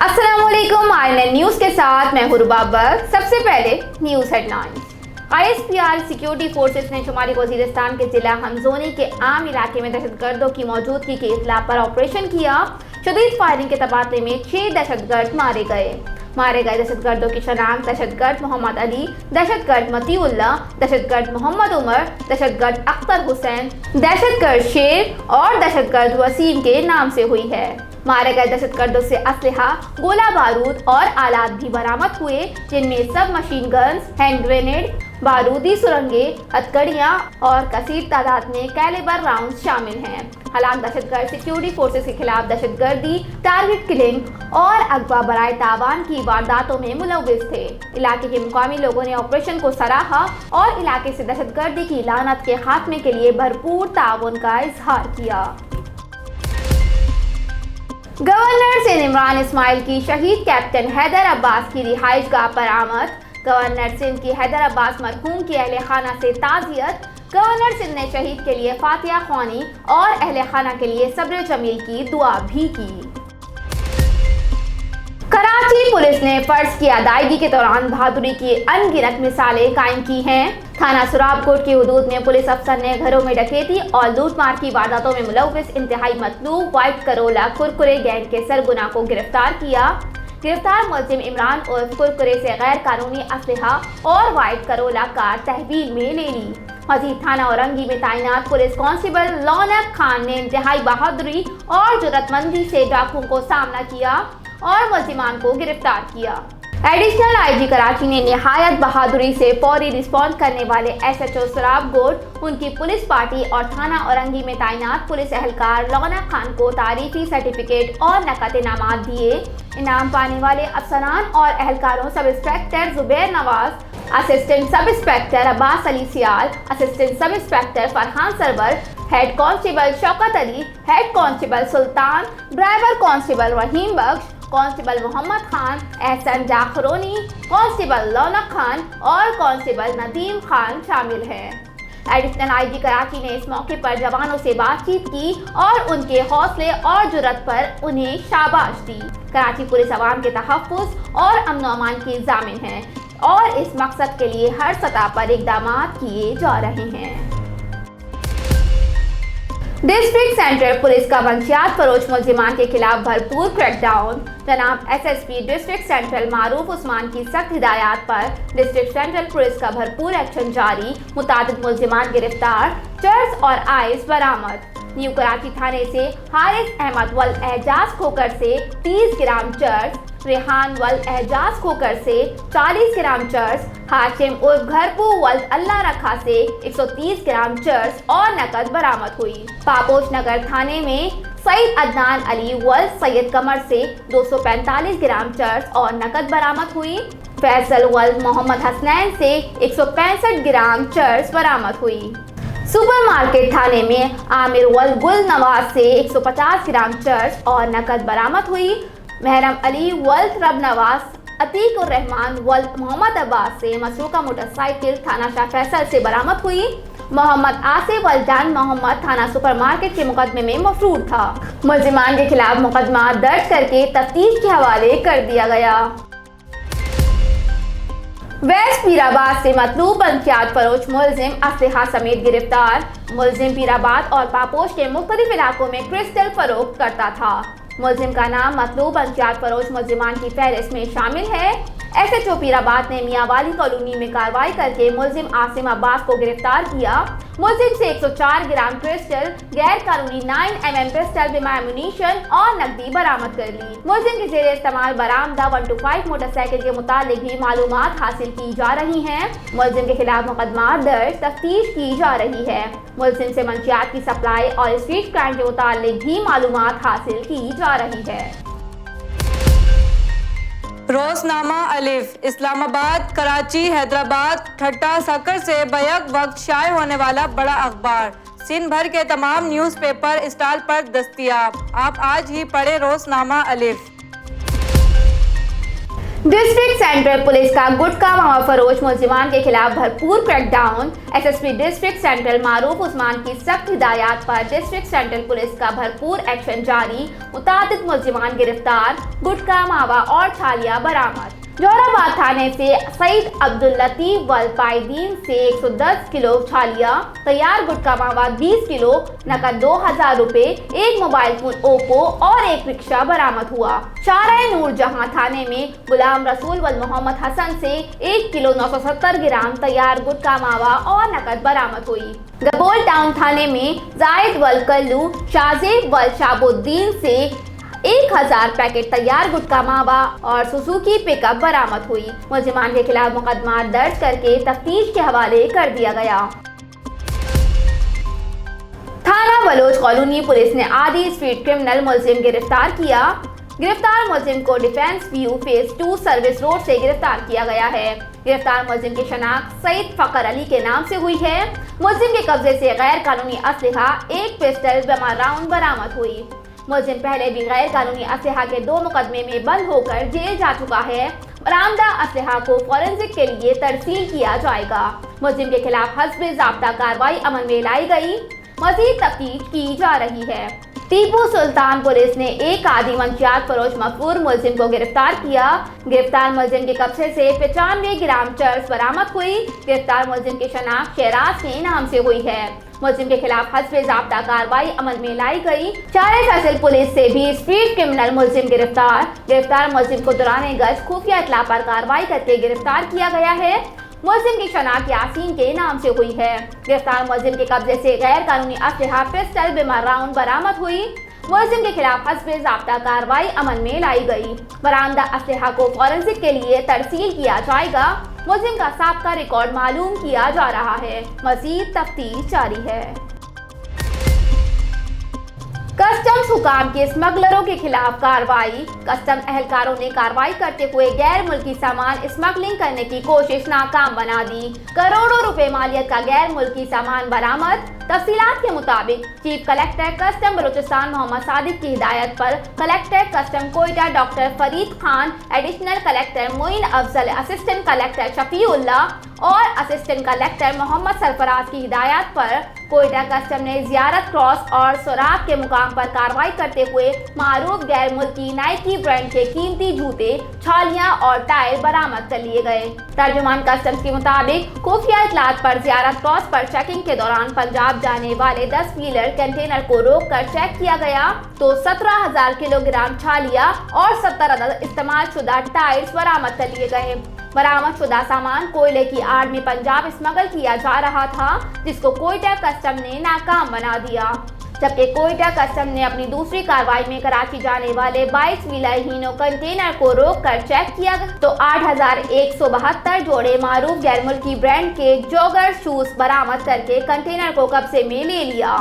अस्सलामुअलैकुम INN news के साथ मैं हुरुबा बख्श। सबसे पहले news headlines. ISPR security forces ने शुमाली वजीरिस्तान के जिला हमजोनी के आम इलाके में दहशतगर्दों की मौजूदगी के इत्तला पर ऑपरेशन किया। शदीद फायरिंग के तबादले में 6 दहशतगर्द मारे गए दहशतगर्दों की शनाख्त दहशतगर्द मोहम्मद अली, दहशतगर्द मतीउल्लाह, दहशतगर्द मोहम्मद उमर, दहशतगर्द अख्तर हुसैन, दहशतगर्द शेर और दहशतगर्द वसीम के नाम से हुई है। मारे गए दहशतगर्दों से असलहा, गोला बारूद और आलात भी बरामद हुए, जिनमें सब मशीन गन्स, हैंड ग्रेनेड, बारूदी सुरंगे, हथकड़ियाँ और कसीर तादाद में कैलिबर राउंड शामिल हैं। हालांकि दहशतगर्द सिक्योरिटी फोर्सेस के खिलाफ दहशतगर्दी, टारगेट किलिंग और अगवा बराए तावान की वारदातों में मुलव्विस थे। इलाके के मुकामी लोगों ने ऑपरेशन को सराहा और इलाके से दहशतगर्दी की लानत के खात्मे के लिए भरपूर ताउन का इजहार किया। गवर्नर सिंध इमरान इस्माइल की शहीद कैप्टन हैदर अब्बास की रिहाइशगाह पर आमद। गवर्नर सिंध की हैदर अब्बास मरहूम की अहले खाना से ताज़ियत। गवर्नर सिंध ने शहीद के लिए फातिहा ख्वानी और अहले खाना के लिए सब्र जमील की दुआ भी की। कराची पुलिस ने फर्ज की अदायगी के दौरान बहादुरी की अनगिनत मिसालें कायम की हैं। थाना सुराबकोट की हुदूद में पुलिस अफसर ने घरों में डकैती और लूटमार की वारदातों में मुलव्विस इंतहाई मतलूब व्हाइट करोला कुरकुरे गैंग के सरगुना को गिरफ्तार किया। गिरफ्तार मुलजिम इमरान उर्फ कुरकुरे से गैर कानूनी असलहा और व्हाइट करोला कार तहवील में ले ली। मजीद थाना औरंगी में तैनात पुलिस कांस्टेबल रौनक खान ने इंतहाई बहादुरी और जुर्रतमंदी से डाकुओं को सामना किया और मुलजिमान को गिरफ्तार किया। एडिशनल आईजी कराची ने निहायत बहादुरी से फौरी रिस्पॉन्स करने वाले एसएचओ सुराबकोट, उनकी पुलिस पार्टी और थाना औरंगी में तैनात पुलिस एहलकार रौनक खान को तारीफी सर्टिफिकेट और नकद इनामात दिए। इनाम पाने वाले अफसरान और एहलकारों sub inspector Zubair Nawaz, assistant sub inspector Abbas Ali Sial, assistant sub inspector Farhan Sarwar, head constable Shaukat Ali, head constable Sultan, driver constable Rahim Bakhsh, constable Mohammad Khan, Ehsan Jakhrani, constable Raunaq Khan और कांस्टेबल नदीम खान शामिल हैं। एडिशनल आईजी कराची ने इस मौके पर जवानों से बातचीत की और उनके हौसले और जुर्रत पर उन्हें शाबाश दी। कराची पुलिस अवाम के तहफ़्फ़ुज़ और अमन व अमान की ज़ामिन है और इस मकसद के लिए हर सतह पर इक़दाम किए जा रहे हैं। डिस्ट्रिक्ट सेंट्रल पुलिस का मंशियात फरोश मुलजिमान के खिलाफ भरपूर क्रैकडाउन। जनाब एसएसपी डिस्ट्रिक्ट सेंट्रल मारूफ उस्मान की सख्त हिदायत पर डिस्ट्रिक्ट सेंट्रल पुलिस का भरपूर एक्शन जारी। मुतादिद मुलजिमान गिरफ्तार, चर्स और आइस बरामद। न्यू कराची थाने से हारिस अहमद वल एजाज खोकर से 30 ग्राम चर्स, रेहान वल एजाज खोकर से 40 ग्राम चर्स, हाशिम उर्फ घरपू वल अल्लाह रखा से 130 ग्राम चर्स और नकद बरामद हुई। पापोश नगर थाने में सईद अदनान अली वल सैयद कमर से 245 ग्राम चर्स और नकद बरामद हुई। फैसल वल मोहम्मद हसनैन से 165 ग्राम चर्स बरामद हुई। सुपरमार्केट थाने में आमिर वल गुल नवाज से 150 ग्राम चर्स और नकद बरामद हुई। महरम अली वल रब नवाज, अतीक उर रहमान वल मोहम्मद अब्बास से मसरूका मोटरसाइकिल थाना शाह फैसल से बरामद हुई। मोहम्मद आसिफ वल जान मोहम्मद थाना सुपरमार्केट के मुकदमे में मफरूर था। मुलजिमान के खिलाफ मुकदमा दर्ज करके तफ्तीश के हवाले कर दिया गया। वेस्ट पीराबाद से मतलूब मंशियात फरोश मुलजिम असलहा समेत गिरफ्तार। मुलजिम पीराबाद और पापोश के मुख्तलिफ इलाकों में क्रिस्टल फरोख्त करता था। मुलजिम का नाम मतलूब मंशियात फरोश मुलजिमान की फहरिस्त में शामिल है। एसएचओ पीराबाद ने मियाँवाली कॉलोनी में कार्रवाई करके मुलजिम आसिम अब्बास को गिरफ्तार किया। मुलजिम से 104 ग्राम क्रिस्टल, गैर कानूनी 9mm पिस्टल बिमा एमुनीशन और नकदी बरामद कर ली। मुलजिम के जेर इस्तेमाल बरामदा 125 मोटरसाइकिल के मुतालिक भी मालूमात हासिल की जा रही हैं। मुलजिम के खिलाफ मुकदमा दर्ज तफ्तीश की जा रही है। मुलजिम से मंशियात की सप्लाई और स्ट्रीट क्राइम के मुतालिक भी मालूमात हासिल की जा रही है। रोजनामा अलिफ इस्लामाबाद, कराची, हैदराबाद, ठट्टा, सकर से बैक वक्त शाये होने वाला बड़ा अखबार सिंध भर के तमाम न्यूज़पेपर स्टॉल पर दस्तयाब। आप आज ही पढ़े रोजनामा अलिफ। डिस्ट्रिक्ट सेंट्रल पुलिस का गुटखा मावा फरोश मुलजिमान के खिलाफ भरपूर क्रैकडाउन। एसएसपी डिस्ट्रिक्ट सेंट्रल मारूफ उस्मान की सख्त हिदायत पर डिस्ट्रिक्ट सेंट्रल पुलिस का भरपूर एक्शन जारी। मुतादिद मुलजिमान गिरफ्तार, गुटखा मावा और छालियां बरामद। जोराबाद थाने से सईद अब्दुल लतीफ वलपाइदीन से 110 किलो छालियां, तैयार गुटखा मावा 20 किलो, नकद 2000 रुपए, एक मोबाइल फोन ओप्पो और एक रिक्शा बरामद हुआ। शाहराह नूर जहां थाने में गुलाम रसूल वल मोहम्मद हसन से 1 किलो 970 ग्राम तैयार गुटखा मावा और नकद बरामद हुई। गबोल टाउन थाने में जायद वल कल्लू, शाहजेब वल शाबुद्दीन से 1000 पैकेट तैयार गुटखा मावा और सुजुकी पिकअप बरामद हुई। मुलजिमान के खिलाफ मुकदमा दर्ज करके तफ्तीश के हवाले कर दिया गया। थाना बलोच कॉलोनी पुलिस ने आदि स्ट्रीट क्रिमिनल मुलजिम गिरफ्तार किया। गिरफ्तार मुलजिम को defence view phase 2 service road से गिरफ्तार किया गया है। गिरफ्तार मुलजिम की शनाख्त सईद फकर अली के नाम से हुई है। मुलजिम के कब्जे से गैर कानूनी असलहा, एक पिस्टल, बम राउंड बरामद हुई। मुलजिम पहले भी गैर कानूनी असलहा के 2 मुकदमे में बंद होकर जेल जा चुका है। बरामदा असलहा को फॉरेंसिक के लिए तरसील किया जाएगा। मुलजिम के खिलाफ हस्बे ज़ाब्ता कार्रवाई अमल में लाई गई। मज़ीद तफ्तीश की जा रही है। टीपू सुल्तान पुलिस ने एक आदि मंशियात फरोश मकबूर मुलजिम को गिरफ्तार किया। गिरफ्तार मुलजिम के कब्जे से 95 ग्राम चर्स बरामद हुई। गिरफ्तार मुलजिम की शनाख्त शहराज के नाम से हुई है। मुलजिम के खिलाफ हस्बे ज़ाब्ता कार्रवाई अमल में लाई गई। चारे फैसल पुलिस से भी स्ट्रीट क्रिमिनल मुलजिम गिरफ्तार। गिरफ्तार मुलजिम को दौरान गश्त खुफिया इत्तला पर कार्रवाई करके गिरफ्तार किया गया है। मुलजिम की शनाख्त यासीन के नाम से हुई है। गिरफ्तार मुलजिम के कब्जे से गैर कानूनी असलहा, पिस्टल, बम राउंड बरामद हुई। मुलजिम के खिलाफ हस्बे ज़ाब्ता कार्रवाई अमल में लाई गई। बरामदा असलहा को फॉरेंसिक के लिए तरसील किया जाएगा। मुलजिम का साबका रिकॉर्ड मालूम किया जा रहा है। मज़ीद तफ्तीश जारी है। कस्टम्स हुकाम के स्मगलरों के खिलाफ कार्रवाई। कस्टम एहलकारों ने कार्रवाई करते हुए गैर मुल्की सामान स्मगलिंग करने की कोशिश नाकाम बना दी। करोड़ों रुपए मालियत का गैर मुल्की सामान बरामद। तफसीलात के मुताबिक chief collector custom Balochistan Mohammad Sadiq की हिदायत पर collector custom Quetta doctor Farid Khan, additional collector Moin Afzal, assistant collector Shafiullah और असिस्टेंट कलेक्टर मोहम्मद सरफराज की हिदायत पर कोयटा कस्टम ने जियारत क्रॉस और सुराग के मुकाम पर कार्रवाई करते हुए मारूफ गैर मुल्की नाइकी ब्रांड के कीमती जूते, छालियां और टायर बरामद कर लिए गए। तर्जुमान कस्टम्स के मुताबिक खुफिया इत्तलात पर जियारत क्रॉस पर चेकिंग के दौरान पंजाब जाने वाले 10 व्हीलर कंटेनर को रोककर चेक किया गया तो 17,000 किलोग्राम छालियां और 70 अदद इस्तेमाल शुदा टायर्स बरामद कर लिए गए। बरामद शुदा सामान कोयले की आड़ में पंजाब स्मगल किया जा रहा था, जिसको कोयटा कस्टम ने नाकाम बना दिया। जबकि कोयटा कस्टम ने अपनी दूसरी कार्रवाई में कराची जाने वाले 22 व्हीलर हीनो कंटेनर को रोककर चेक किया तो 8,172 जोड़े मारूफ गैर मुल्की ब्रांड के जॉगर शूज बरामद करके कंटेनर को कब्जे में ले लिया।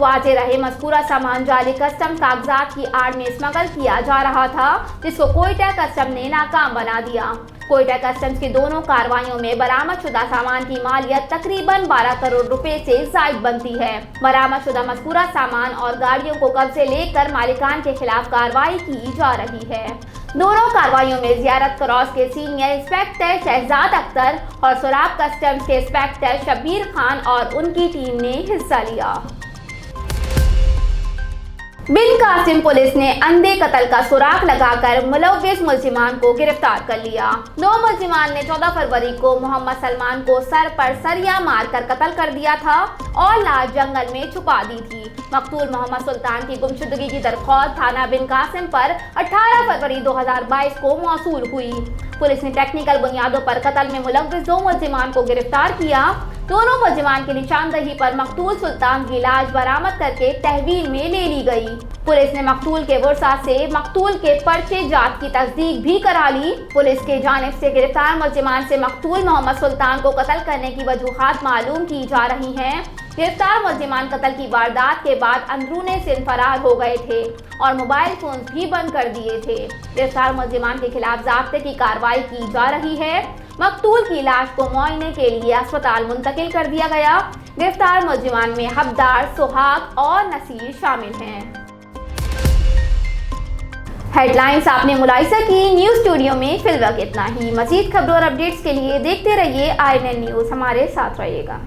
वाज़ेह रहे मज़कूरा सामान जाली कस्टम कागजात की आड़ में स्मगल किया जा रहा था, जिसको कोयटा कस्टम ने नाकाम बना दिया। कोयटा कस्टम्स की दोनों कार्रवाइयों में बरामद शुदा सामान की मालियत तकरीबन 12 करोड़ रुपए से जायद बनती है। बरामद शुदा मज़कूरा सामान और गाड़ियों को कब्जे लेकर मालिकान के खिलाफ कार्रवाई की जा रही है। दोनों कार्रवाइयों में जियारत क्रॉस के सीनियर इंस्पेक्टर शहजाद अख्तर और सुराग कस्टम्स के इंस्पेक्टर शब्बीर खान और उनकी टीम ने हिस्सा लिया। बिन कासिम पुलिस ने अंधे कत्ल का सुराग लगाकर मुलव्विस मुलजिमान को गिरफ्तार कर लिया। 2 मुलजिमान ने 14 फरवरी को मोहम्मद सलमान को सर पर सरिया मारकर कत्ल कर दिया था और लाश जंगल में छुपा दी थी। मकतूल मोहम्मद सुल्तान की गुमशुदगी की दरख्वास्त थाना बिन कासिम पर 18 फरवरी 2022 को मौसूल हुई। पुलिस ने टेक्निकल बुनियादों पर कत्ल में मुलव्विस 2 मुलजिमान को गिरफ्तार किया। दोनों मुलजिमान की निशानदही पर मकतूल सुल्तान की लाश बरामद करके तहवील में ले ली गई। पुलिस ने मकतूल के वर्सा से मकतूल के पर्चे जात की तस्दीक भी करा ली। पुलिस के जानिब से गिरफ्तार मुलजिमान से मकतूल मोहम्मद सुल्तान को कत्ल करने की वजूहात मालूम की जा रही हैं। गिरफ्तार मुलजिमान कत्ल की वारदात के बाद अंदरूने सिंध फरार हो गए थे और मोबाइल फोन भी बंद कर दिए थे। गिरफ्तार मुलजिमान के खिलाफ ज़ाब्ते की कार्रवाई की जा रही है। मकतूल की लाश को मुआयने के लिए अस्पताल मुंतकिल कर दिया गया। गिरफ्तार मुलजिमान में हबदार, सुहाग और नसीर शामिल हैं। हेडलाइंस आपने मुलाहिजा की। न्यूज स्टूडियो में फिलहाल इतना ही। मजीद खबरों और अपडेट्स के लिए देखते रहिए INN न्यूज़। हमारे साथ रहिएगा।